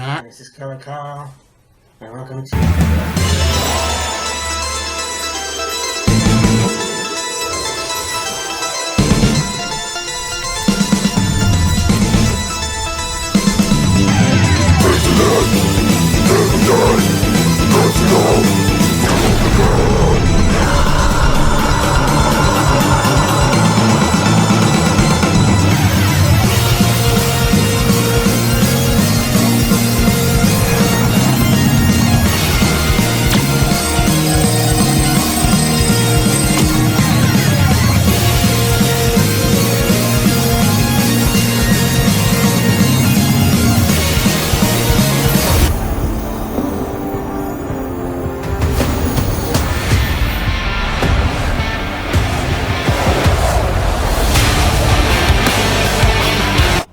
This is Killer Carl, and welcome to...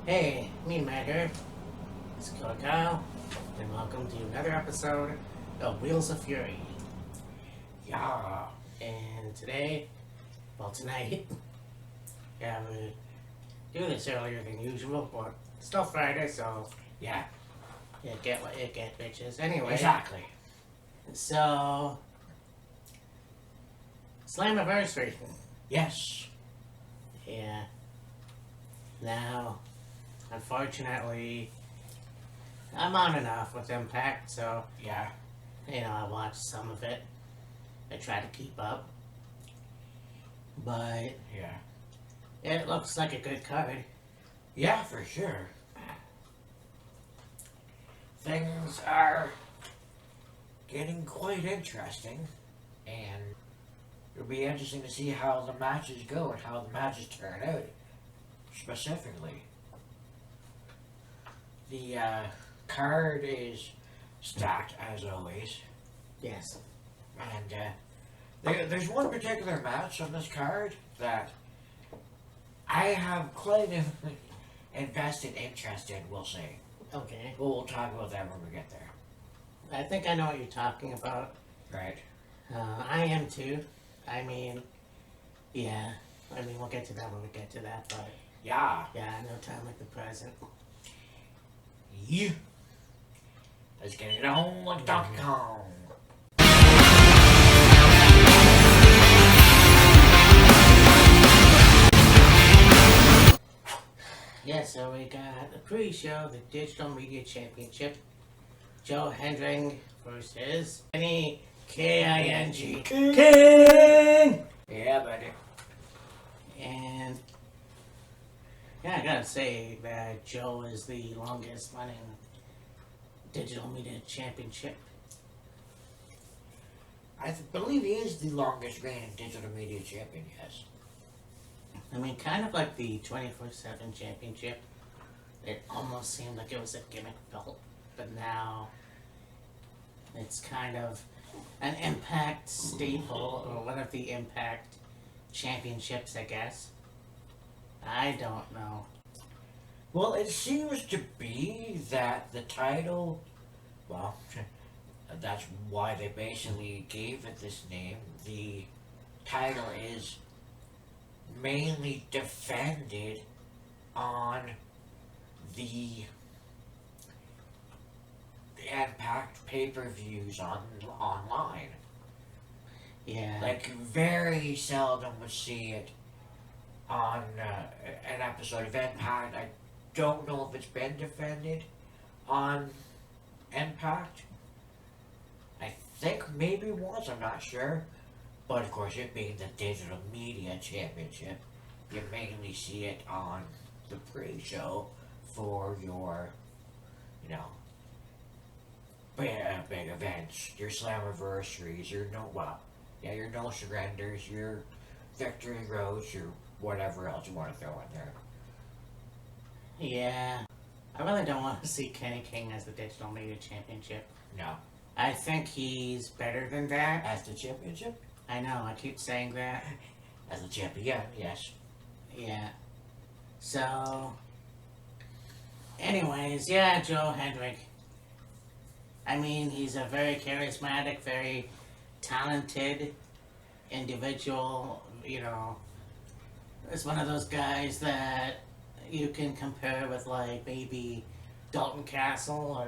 Hey, me Matter. It's Killer Kyle, and welcome to another episode of Wheels of Fury. Yeah, and today, well tonight, yeah, we do this earlier than usual, but it's still Friday, so yeah, get what you get, bitches. Anyway, Exactly. So, SLAMMAVERSARY. Yes. Yeah. Now, unfortunately, I'm on and off with Impact, so, Yeah. you know, I watched some of it. I try to keep up. But Yeah. it looks like a good card. Yeah, for sure. Things are getting quite interesting, and it'll be interesting to see how the matches go and how the matches turn out. Specifically, the card is stacked as always, Yes. and there's one particular match on this card that I have quite an invested interest in, we'll say. Okay. But we'll talk about that when we get there. I think I know what you're talking about. Right. I am too. I mean, yeah. I mean, we'll get to that when we get to that, but Yeah. yeah, no time like the present. Yeah. Let's get it on like Donkey Kong. Yeah, so we got the pre-show, the Digital Media Championship. Joe Hendring versus Kenny K-I-N-G. King! Yeah, buddy. And yeah, I gotta say that Joe is the longest running Digital Media Championship. I believe he is the longest reigning digital media champion, yes. I mean, kind of like the 24/7 Championship. It almost seemed like it was a gimmick belt, but now it's kind of an Impact staple, or one of the Impact Championships, I guess. I don't know. Well, it seems to be that the title, well, that's why they basically gave it this name. The title is mainly defended on the Impact pay-per-views online. Yeah. Like, very seldom would see it on an episode of Impact. I don't know if it's been defended on Impact. I think maybe once, I'm not sure. But of course, it being the Digital Media Championship, you mainly see it on the pre-show for your, you know, big events, your Slammiversaries, your your No Surrenders, your Victory Roads, your whatever else you want to throw in there. Yeah. I really don't want to see Kenny King as the Digital Media Championship. No. I think he's better than that. As the championship? I know, I keep saying that. As the champion, yes. Yeah. So, anyways, yeah, Joe Hendrick. I mean, he's a very charismatic, very talented individual, you know. It's one of those guys that you can compare with, like, maybe Dalton Castle, or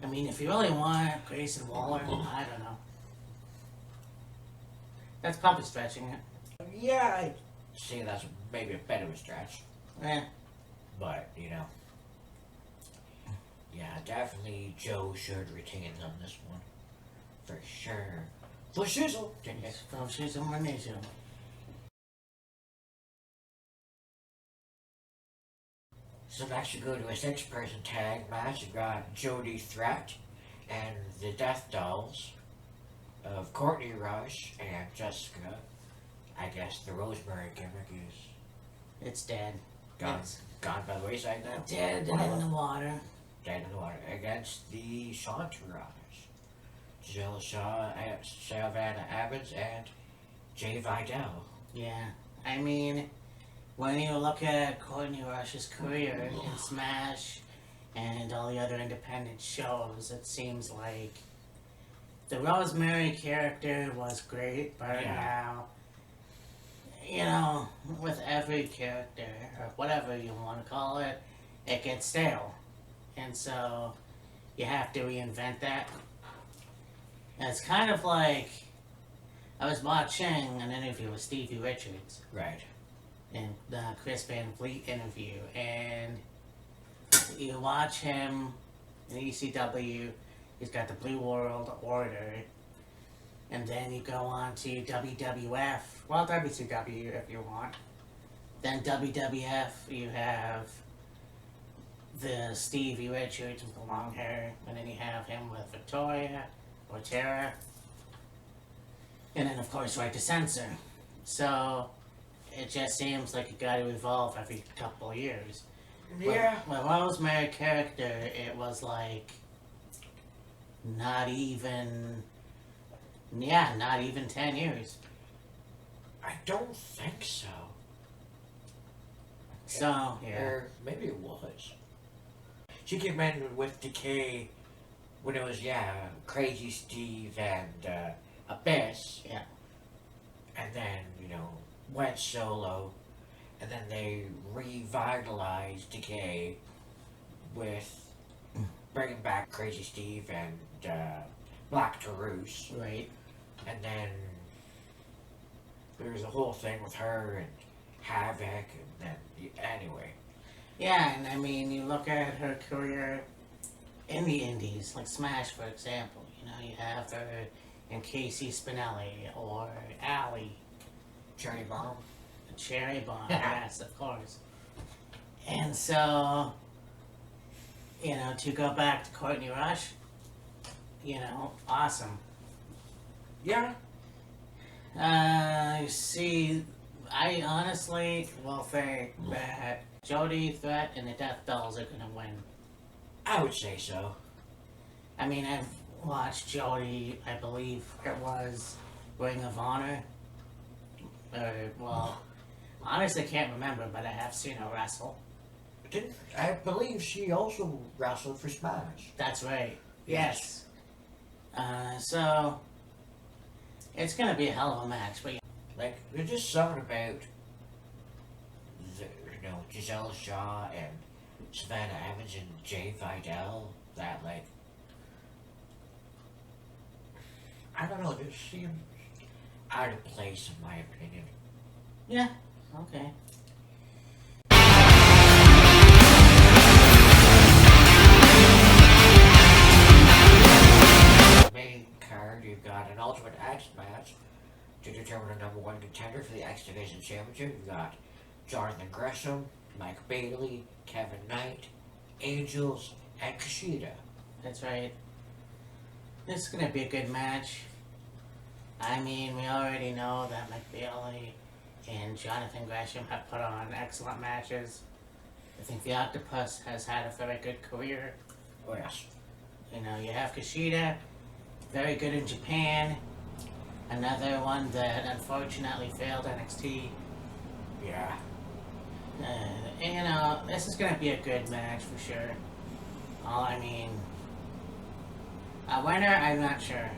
I mean, if you really want Grayson Waller, I don't know. That's probably stretching it. Yeah, I'd say that's maybe a bit of a stretch. Eh. But, yeah, definitely Joe should retain on this one. For sure. For shizzle. From Shizzle my Nizzle. So next we go to a 6-person tag match. We've got Jody Threat and the Death Dolls of Courtney Rush and Jessica. I guess the Rosemary gimmick is It's dead. gone, It's gone by the wayside now. dead in the water. Dead in the water against the Entourage. Jill Shaw, Savannah Evans, and Jay Vidal. Yeah, I mean, when you look at Courtney Rush's career in Smash and all the other independent shows, it seems like the Rosemary character was great, but now, with every character, or whatever you want to call it, it gets stale. And so, you have to reinvent that. And it's kind of like, I was watching an interview with Stevie Richards. Right. In the Chris Van Vliet interview, and you watch him in ECW, he's got the Blue World Order, and then you go on to WWF, well, WCW if you want, then WWF, you have the Stevie Richards with the long hair, and then you have him with Victoria, or Tara, and then of course Right to Censor. So, it just seems like you gotta evolve every couple of years. Yeah. With Rosemary character, it was like not even 10 years. I don't think so. So, yeah. Or maybe it was. She came in with Decay when it was, Crazy Steve and Abyss. Yeah. And then, went solo. And then they revitalized Decay with bringing back Crazy Steve and Black Taurus. Right. And then there was a whole thing with her and Havoc, and then, anyway. Yeah, and I mean, you look at her career in the indies, like Smash, for example. You have her in Casey Spinelli or Allie. Cherry Bomb. Cherry Bomb, yes, of course. And so, to go back to Courtney Rush, awesome. Yeah. You see, I honestly will think that Jody Threat and the Death Dolls are gonna win. I would say so. I mean, I've watched Jody, I believe it was Ring of Honor. Honestly can't remember, but I have seen her wrestle. I believe she also wrestled for Smash. That's right. Yes. So it's gonna be a hell of a match, but Like, there's just something about Giselle Shaw and Savannah Evans and Jay Vidal that, like, I don't know, they seem out of place in my opinion. yeah, okay. Main card, you've got an Ultimate X match to determine the number one contender for the X Division Championship. You've got Jonathan Gresham, Mike Bailey, Kevin Knight, Angels, and Kushida. That's right. This is gonna be a good match. I mean, we already know that McBailey and Jonathan Gresham have put on excellent matches. I think the Octopus has had a very good career. Oh yes. You have Kushida, very good in Japan. Another one that unfortunately failed NXT. Yeah. This is gonna be a good match for sure. A winner, I'm not sure.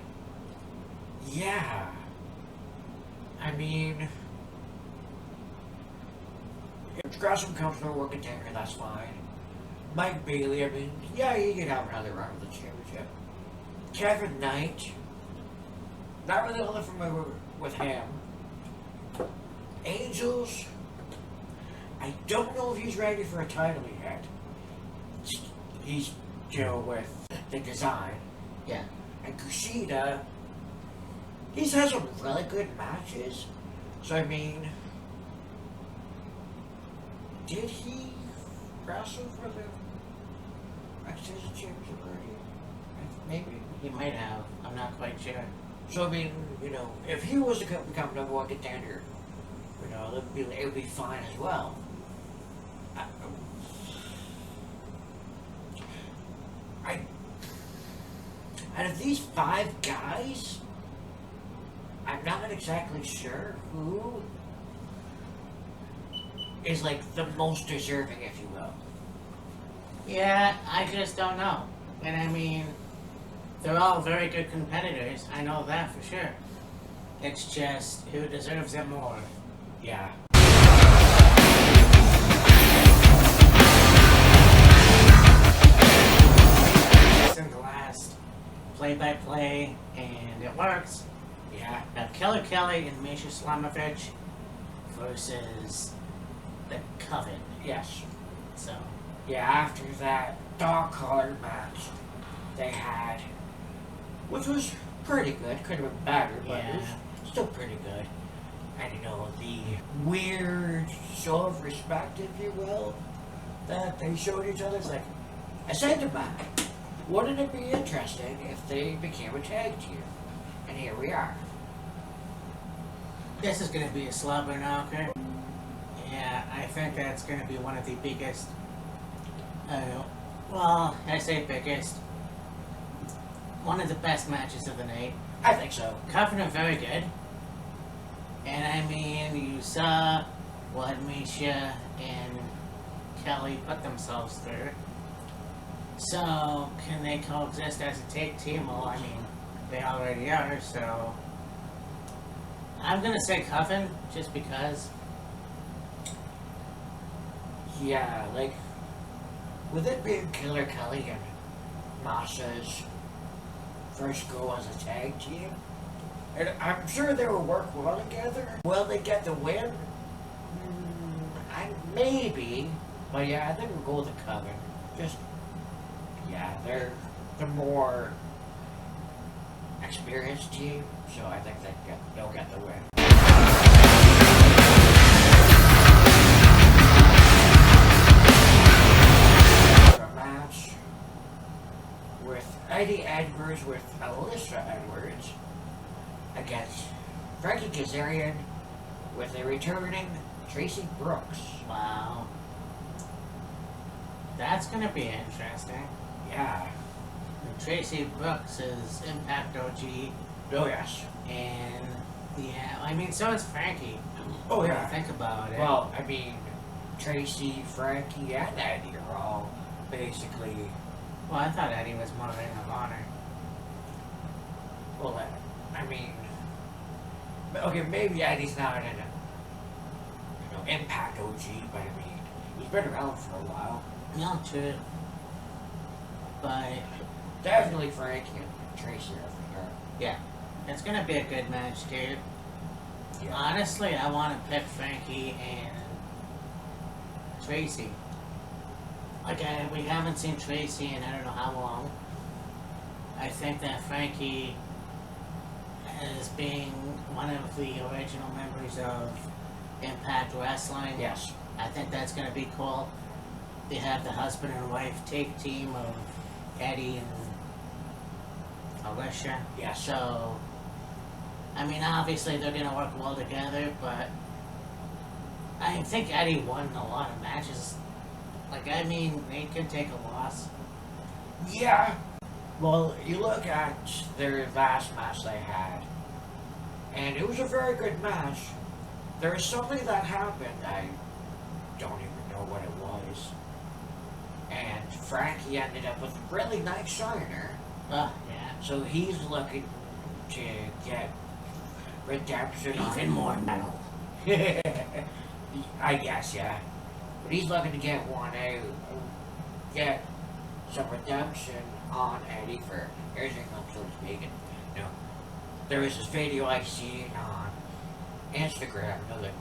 Yeah. I mean, if Gresham comes from a work contender, that's fine. Mike Bailey, I mean, yeah, he could have another run with the championship. Kevin Knight, not really all that familiar with him. Angels, I don't know if he's ready for a title yet. He's, with the design. Yeah. And Kushida, he's had some really good matches. So, I mean, did he wrestle for the X Division Championship already? Maybe. He might have. I'm not quite sure. So, I mean, if he was to become number one contender, it would be fine as well. Out of these 5 guys, I'm not exactly sure who is like the most deserving, if you will. Yeah, I just don't know. And I mean, they're all very good competitors. I know that for sure. It's just who deserves it more. Yeah. In the last play-by-play, and it works. Yeah. Now, Killer Kelly and Misha Slamovich versus the Coven. Yes. So, Yeah, after that dog collar match they had, which was pretty good, could have been better, but it was still pretty good. And the weird show of respect, if you will, that they showed each other. It's like, I said to Matt, wouldn't it be interesting if they became a tag team? And here we are. this is going to be a slobber knocker. Yeah, I think that's going to be one of the biggest, I say biggest, one of the best matches of the night. I think so. Coven are very good. And I mean, you saw what Misha and Kelly put themselves through. So, can they coexist as a tag team? Well, I mean, they already are, so... I'm gonna say Coven, just because. Yeah, like, with it being Killer Kelly and Masha's first go as a tag team, and I'm sure they will work well together. Will they get the win? Maybe, but yeah, I think we'll go with the Coven. They're the more experienced team, so I think they'll get the win. A match with Eddie Edwards with Alyssa Edwards against Frankie Kazarian with a returning Tracy Brooks. Wow. That's gonna be interesting. Yeah. And Tracy Brooks is Impact OG, Oh, yes. and yeah, I mean, so is Frankie. Oh, when yeah. you think about it. Well, I mean, Tracy, Frankie, and Eddie are all basically. Well, I thought Eddie was more Ring of Honor. Well, I mean, okay, maybe Eddie's not in Impact OG, but I mean, he's been around for a while. No, true. But Definitely Frankie and Tracy are for sure. yeah, it's gonna be a good match, dude. Yeah. Honestly, I want to pick Frankie and Tracy. Like, we haven't seen Tracy in I don't know how long. I think that Frankie, as being one of the original members of Impact Wrestling, Yes. I think that's going to be cool. They have the husband and wife take team of Eddie and Alicia. Yeah. So, I mean, obviously they're going to work well together, but I think Eddie won a lot of matches. Like, I mean, they can take a loss. Yeah. Well, you look at their last match they had, and it was a very good match. There was something that happened, I don't even know what it was. And Frankie ended up with a really nice shiner. Yeah. So he's looking to get redemption. Even more metal. I guess, yeah. But he's looking to get one out. get some redemption on Eddie for everything, so to speak. And, you know, there was this video I seen on Instagram, you know, that,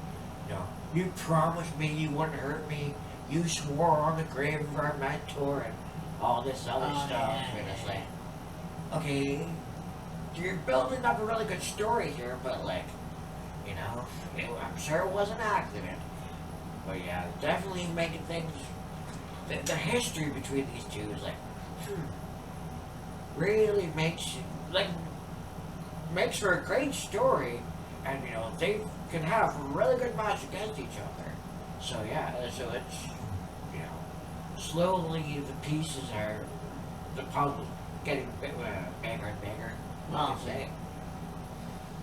you know, you promised me you wouldn't hurt me. You swore on the grave of our mentor and all this other stuff. Yeah. And it's like, okay, you're building up a really good story here, but like, you know, I'm sure it was an accident. But yeah, definitely making things. The history between these two is like, really makes for a great story, and you know they can have a really good match against each other. So yeah, so it's, you know, slowly the pieces are, the puzzle getting bigger and bigger. Well, say.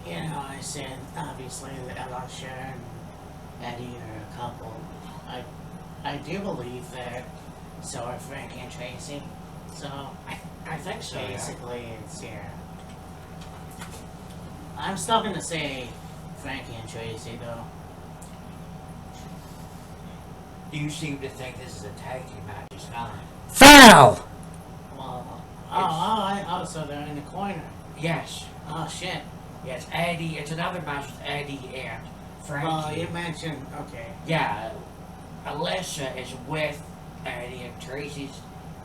you know, I said obviously that Elisha and Eddie are a couple. I do believe that so are Frankie and Tracy. So I think so. basically, it's yeah. I'm still gonna say Frankie and Tracy though. You seem to think this is a tag team match. It's not. Foul! Well, so they're in the corner. Yes. Oh shit. Yes, Eddie. It's another match with Eddie and Frankie. Well, you mentioned okay. Yeah, Alyssa is with Eddie, and Tracy's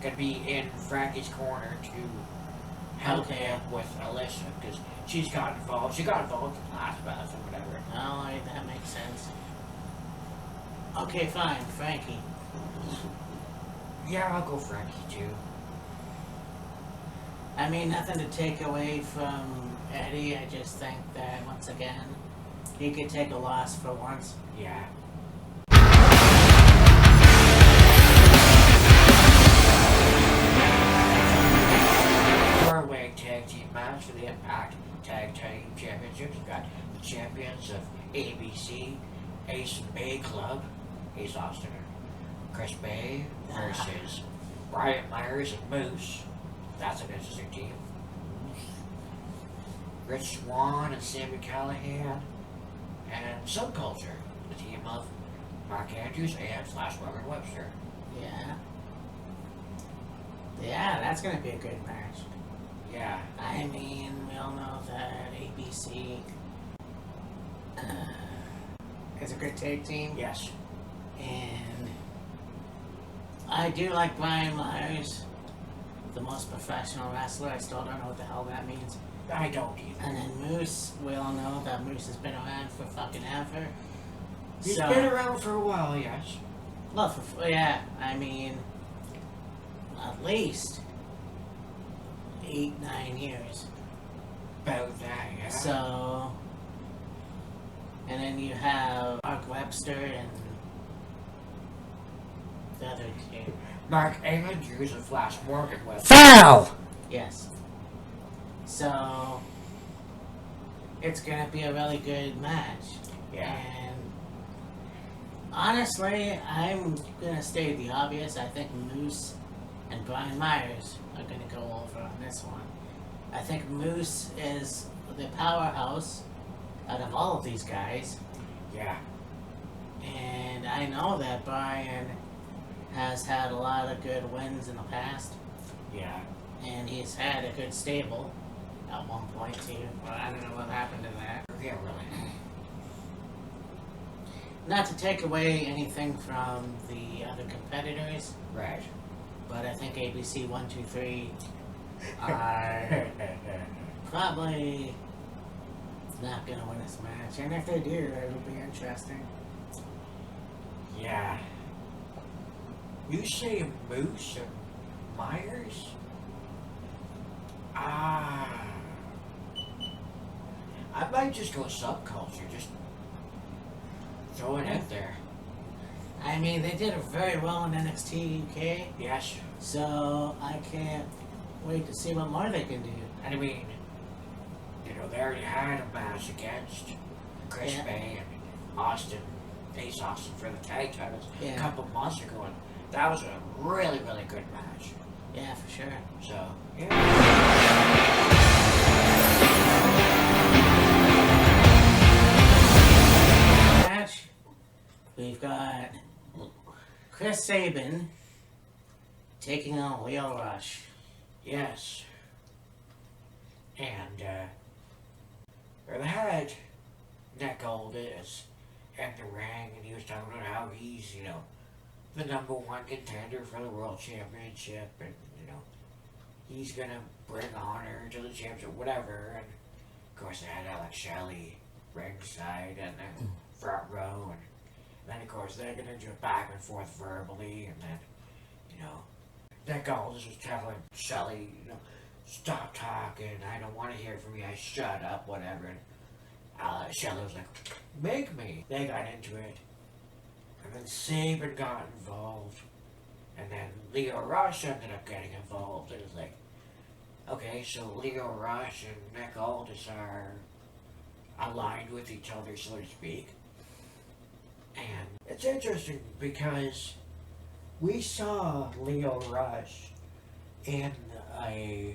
gonna be in Frankie's corner to help him with Alyssa because she's got involved. She got involved in the last match or whatever. Oh, that makes sense. Okay, fine, Frankie. Yeah, I'll go Frankie too. I mean, nothing to take away from Eddie. I just think that once again, he could take a loss for once. Yeah. Four-way tag team match for the Impact Tag Team Championships. We've got the champions of ABC, Ace and Bay Club, Ace Austin and Chris Bay versus Brian Myers and Moose. That's an interesting team. Rich Swann and Sammy Callahan. And Subculture, the team of Mark Andrews and Robert Webster. Yeah. Yeah, that's gonna be a good match. Yeah. I mean, we all know that ABC is a good tag team. Yes. And I do like Brian Myers, the most professional wrestler. I still don't know what the hell that means. I don't either. And then Moose, we all know that Moose has been around for fucking ever. He's been around for a while, yes. Well, yeah, I mean, at least 8-9 years. About that, yeah. So, and then you have Mark Webster and the other two. Mark Andrews and Flash Morgan with. Foul! Yes. So, it's gonna be a really good match. Yeah. And honestly, I'm gonna state the obvious. I think Moose and Brian Myers are gonna go over on this one. I think Moose is the powerhouse out of all of these guys. Yeah. And I know that Brian has had a lot of good wins in the past. Yeah. And he's had a good stable at one point too. Well, I don't know what happened to that. Yeah, really. Not to take away anything from the other competitors, Right. but I think ABC 1, 2, 3 are probably not gonna win this match. And if they do, it'll be interesting. Yeah. You say Moose and Myers? I might just go Subculture, just throw it out there. I mean, they did it very well in NXT UK, Yes. so I can't wait to see what more they can do. And I mean, you know, they already had a match against Chris Yeah. Bay and Austin, Ace Austin for the tag titles Yeah. a couple months ago, and that was a really, really good match. Yeah, for sure. So, yeah. Match. We've got Chris Sabin taking on Leo Rush. Yes. And, they had Nick Aldis in the ring, and he was talking about how he's, the number one contender for the World Championship, and, he's gonna bring honor to the championship, whatever. And, of course, they had Alex Shelley ringside and the front row, and then, of course, they're gonna do it back and forth verbally, and then, Nick Aldis was telling Shelley, stop talking, I don't want to hear from you, I shut up, whatever. And Shelley was like, make me. They got into it. And then Saban got involved. And then Leo Rush ended up getting involved. It was like, okay, so Leo Rush and Nick Aldis are aligned with each other, so to speak. And it's interesting because we saw Leo Rush in I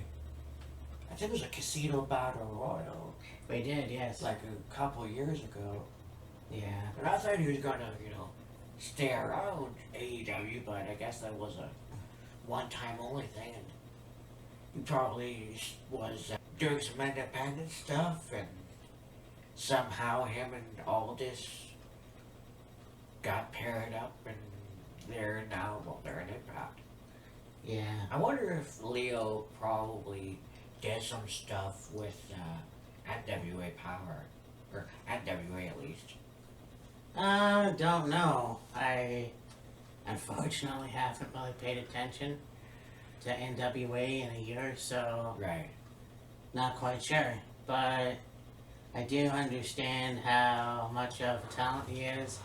think it was a Casino Battle Royal. We did, yes. Like a couple years ago. Yeah. And I thought he was gonna, stay around AEW, but I guess that was a one-time only thing. And he probably was doing some independent stuff, and somehow him and Aldis got paired up, and they're in Impact. Yeah. I wonder if Leo probably did some stuff with NWA Power, or NWA at least. Don't know. I unfortunately haven't really paid attention to NWA in a year, so Right. not quite sure. But I do understand how much of a talent he is.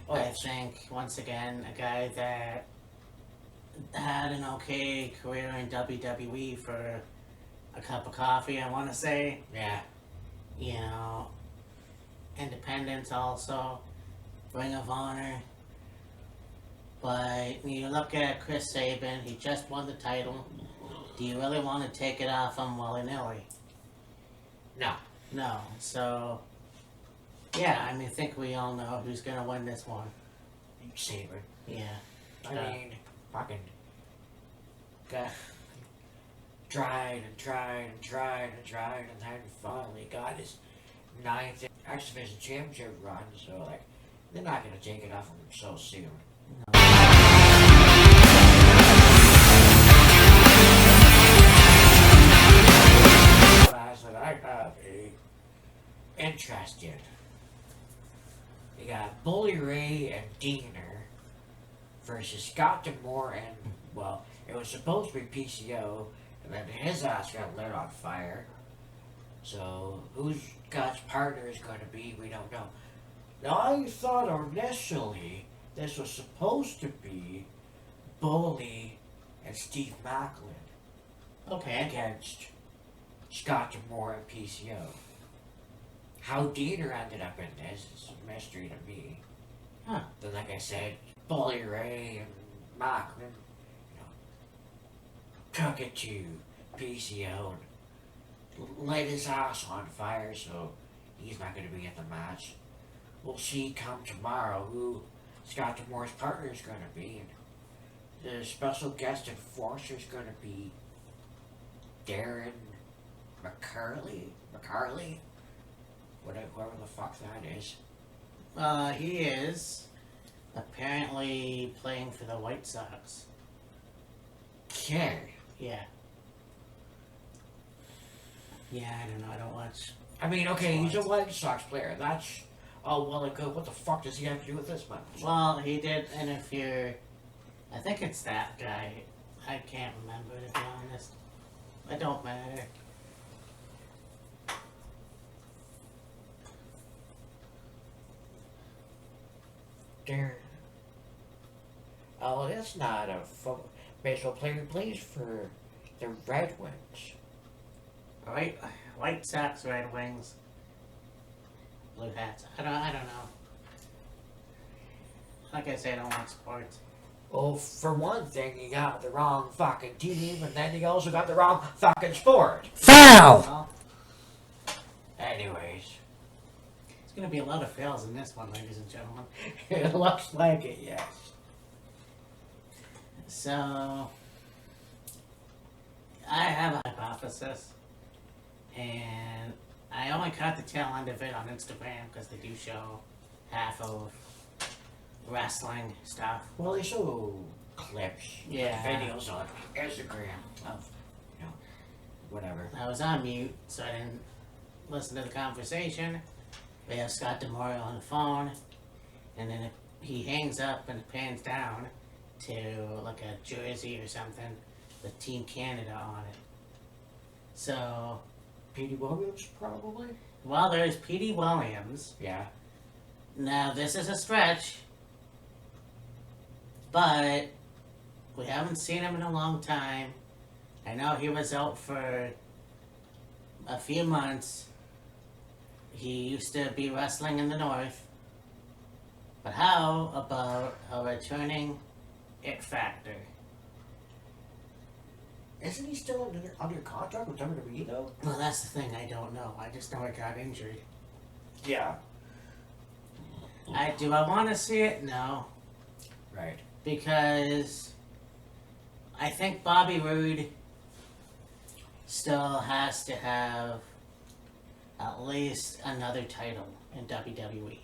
Oh, I yes. think, once again, a guy that had an okay career in WWE for a cup of coffee, I want to say. Yeah. Independence also, Ring of Honor. But you look at Chris Sabin, he just won the title. Do you really want to take it off him willy-nilly? No. No. So, yeah, I think we all know who's going to win this one. Saban. Yeah. I mean, fucking got tried and tried and tried and tried, and then finally got his 9th X Division Championship run. So like, they're not gonna take it off him so soon. Guys that I have interested. We got Bully Ray and Diener versus Scott D'Amore and, well, it was supposed to be PCO, and then his ass got lit on fire. So, who Scott's partner is going to be, we don't know. Now, I thought initially this was supposed to be Bully and Steve Macklin Okay. against Scott D'Amore and PCO. How Diener ended up in this is a mystery to me. Huh. Then, like I said, Bully Ray and Macklin, took it to PCO and lit his ass on fire, so he's not going to be at the match. We'll see come tomorrow who Scott D'Amore's partner is going to be. And the special guest enforcer is going to be Darren McCarley, whoever the fuck that is. He is apparently playing for the White Sox. Okay. Yeah. Yeah, I don't know. I don't watch. I mean, okay, he's a White Sox player. That's all well and good. What the fuck does he have to do with this match? Well, he did interfere. I think it's that guy. I can't remember, to be honest. It don't matter. Darren. Oh, that's not a baseball player. He plays for the Red Wings. White Sox, Red Wings, Blue Hats. I don't know. Like I say, I don't watch sports. Well, for one thing, you got the wrong fucking team, and then you also got the wrong fucking sport. Foul! Well, anyways. There's gonna be a lot of fails in this one, ladies and gentlemen. It looks like it, yes. So, Metamorphosis. And I only caught the tail end of it on Instagram because they do show half of wrestling stuff. Well, they show clips, Yeah. videos on Instagram of, you know, whatever. I was on mute, so I didn't listen to the conversation. We have Scott Demore on the phone, and then he hangs up and pans down to like a jersey or something with Team Canada on it. So, Petey Williams, probably? while there's Petey Williams, Yeah. now this is a stretch, but we haven't seen him in a long time. I know he was out for a few months. He used to be wrestling in the North. But how about a returning It Factor? Isn't he still under contract with WWE, though? Well, that's the thing, I don't know. I just know he got injured. Yeah. Do I want to see it? No. Right. Because I think Bobby Roode still has to have at least another title in WWE.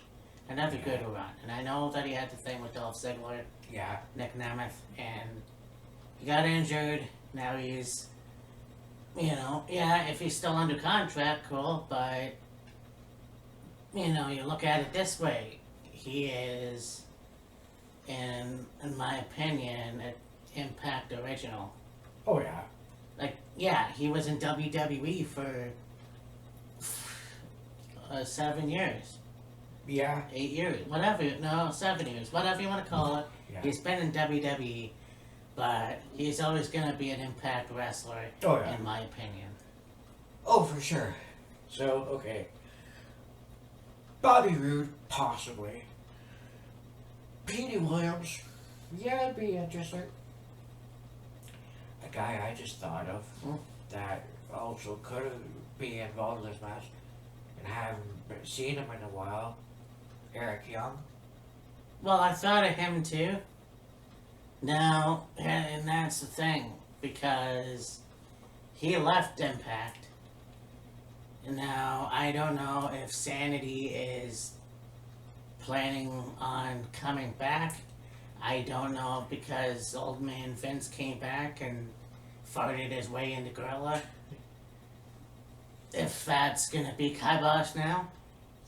Another good run. And I know that he had the thing with Dolph Ziggler, Yeah. Nick Nemeth, and he got injured. Now he's, if he's still under contract, cool, but, you look at it this way. He is, in my opinion, an Impact original. Oh, yeah. Like, yeah, he was in WWE for 7 years. Yeah. 8 years, whatever, no, 7 years, whatever you want to call it. Yeah. He's been in WWE, but he's always going to be an Impact wrestler, Oh, yeah. in my opinion. Oh, for sure. So, okay. Bobby Roode, possibly. Petey Williams, yeah, it'd be interesting. A guy I just thought of that also could be involved in this match and haven't seen him in a while. Eric Young. Well, I thought of him too. Now, and that's the thing, because he left Impact. And now, I don't know if Sanity is planning on coming back. I don't know, because old man Vince came back and farted his way into Gorilla. If that's gonna be kibosh now.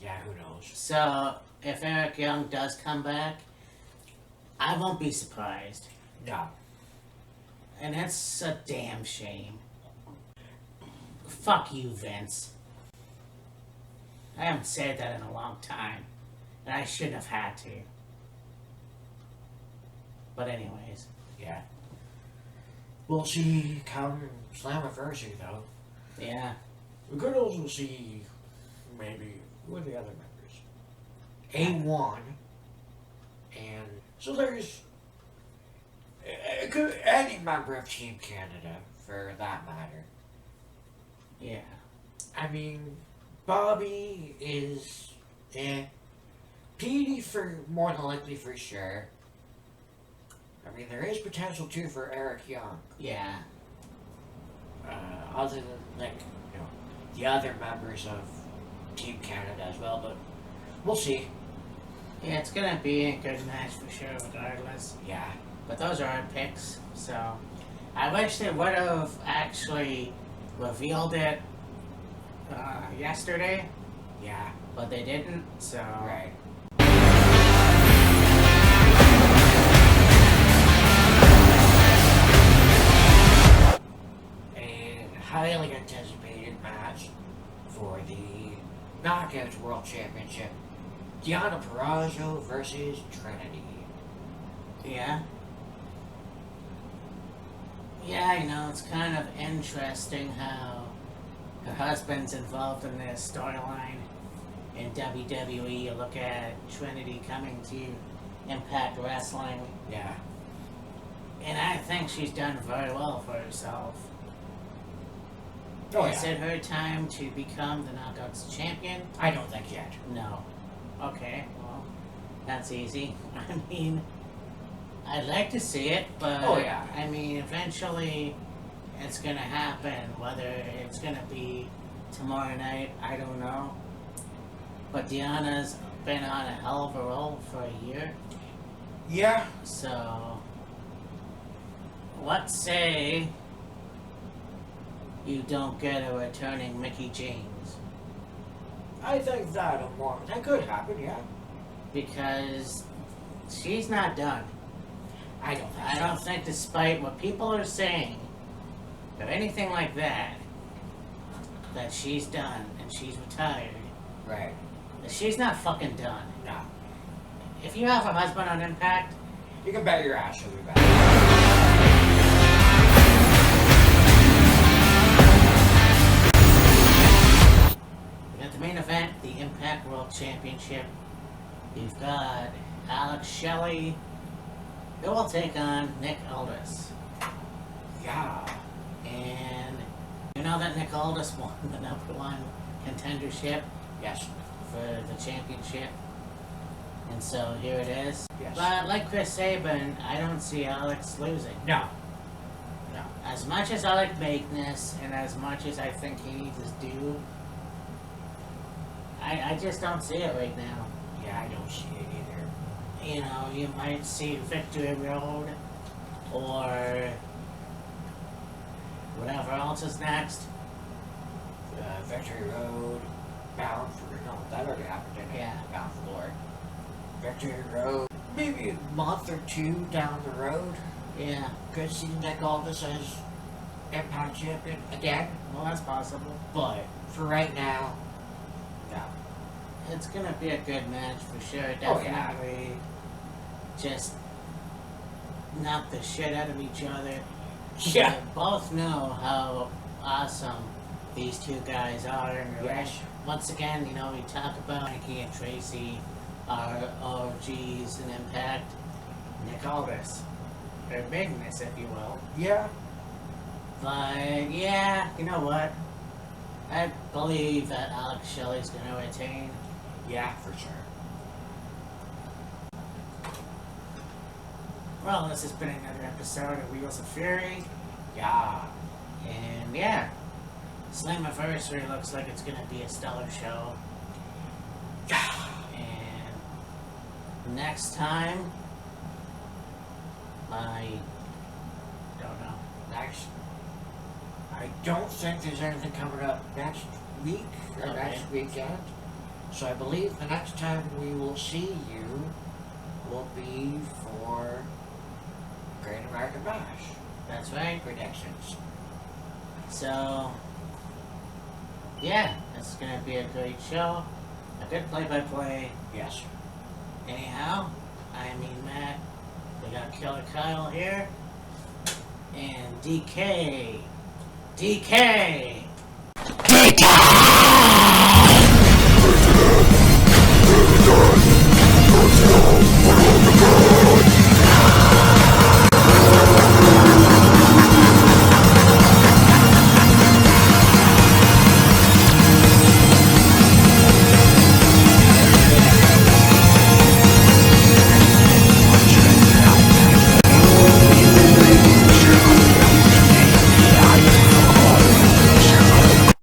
Yeah, who knows? So, if Eric Young does come back, I won't be surprised. No. And that's a damn shame. Fuck you, Vince. I haven't said that in a long time. And I shouldn't have had to. But anyways. Yeah. We'll see come Slammiversary, though. Yeah. We could also see maybe who are the other members? A1. And so there's any member of Team Canada, for that matter. Yeah. I mean, Bobby is Petey for more than likely for sure. I mean, there is potential too for Eric Young. Yeah. Other than the other members of Team Canada as well, but we'll see. Yeah, it's gonna be a good match for sure, regardless. Yeah. But those are our picks, so I wish they would have actually revealed it yesterday, Yeah. but they didn't, so... Right. A highly anticipated match for the Knockouts World Championship. Deonna Purrazzo versus Trinity. Yeah. Yeah, it's kind of interesting how her husband's involved in this storyline in WWE. You look at Trinity coming to Impact Wrestling, Yeah. and I think she's done very well for herself. Oh, Is yeah. it her time to become the Knockouts champion? I don't think yet. No. Okay, well, that's easy. I mean, I'd like to see it, but Oh, yeah. I mean, eventually, it's gonna happen. Whether it's gonna be tomorrow night, I don't know. But Deanna's been on a hell of a roll for a year. Yeah. So, let's say you don't get a returning Mickey James. I think that could happen, yeah. Because she's not done. I don't think I don't think, despite what people are saying or anything like that, that she's done and she's retired. Right. She's not fucking done. No. If you have a husband on Impact, You can bet your ass she'll be back. at the main event, the Impact World Championship, you've got Alex Shelley, who will take on Nick Aldis. Yeah. And you know that Nick Aldis won the #1 contendership Yes. for the championship. And so here it is. Yes. But like Chris Sabin, I don't see Alex losing. No. No. As much as I like Magnus and as much as I think he needs his due, I just don't see it right now. Yeah, I don't see it either. You know, you might see Victory Road or whatever else is next. Victory Road, Bound for no, that already happened, didn't it? Yeah. Bound for Glory. Victory Road, maybe a month or two down the road. Yeah, Could see Nick Aldis as Impact Champion again, well, that's possible. but for right now, no. It's gonna be a good match for sure. Oh, yeah. Definitely just knock the shit out of each other. Yeah. They both know how awesome these two guys are. And Yes. once again, you know, we talk about Mikey and Tracy are OGs and Impact. Nick Aldis, or Magnus, if you will. Yeah. But yeah, you know what? I believe that Alex Shelley's gonna retain. Yeah, for sure. Well, this has been another episode of Wheels of Fury. Yeah. And yeah, Slammiversary looks like it's gonna be a stellar show. And next time, I don't know. Next. I don't think there's anything coming up next week or Okay. next weekend. So I believe the next time we will see you will be for Great American Bash That's right. predictions. So, yeah, it's gonna be a great show. A good play-by-play. Yes. Anyhow, I mean Matt. We got Killer Kyle here. And DK. DK! DK!